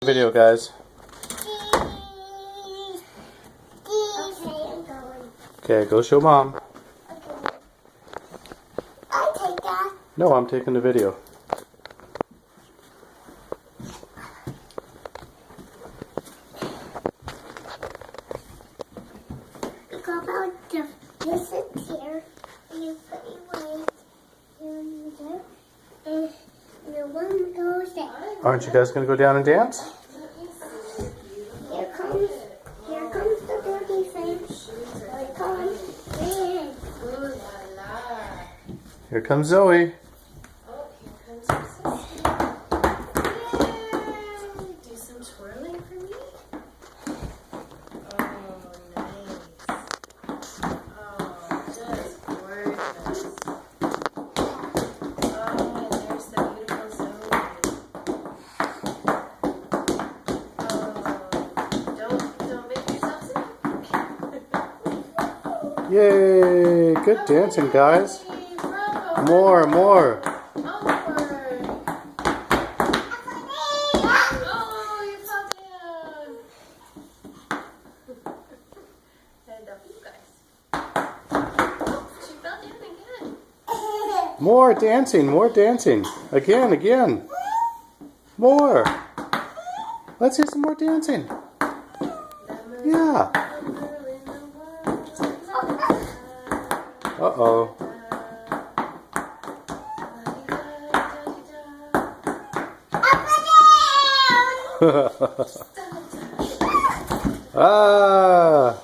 Video, guys. Okay, I'm going. Okay, go show mom. Okay. I take that. No, I'm taking the video. Look about this is here. And you put your weight in there. And the one goes there. Aren't you guys gonna go down and dance? Here comes the dirty fish. Here comes in. Here comes Zoe. Oh, here comes your sister. Yay! Do some twirling for me. Oh, nice. Oh, just gorgeous. Oh, and there's the beautiful Zoe. Oh, don't make yourself sick. Yay! Good dancing, guys. Bravo. More. Onward. Oh, you fell down. And up you guys. Oh, she fell down again. More dancing. Again. More. Let's hear some more dancing. Yeah. Uh-oh. Ah.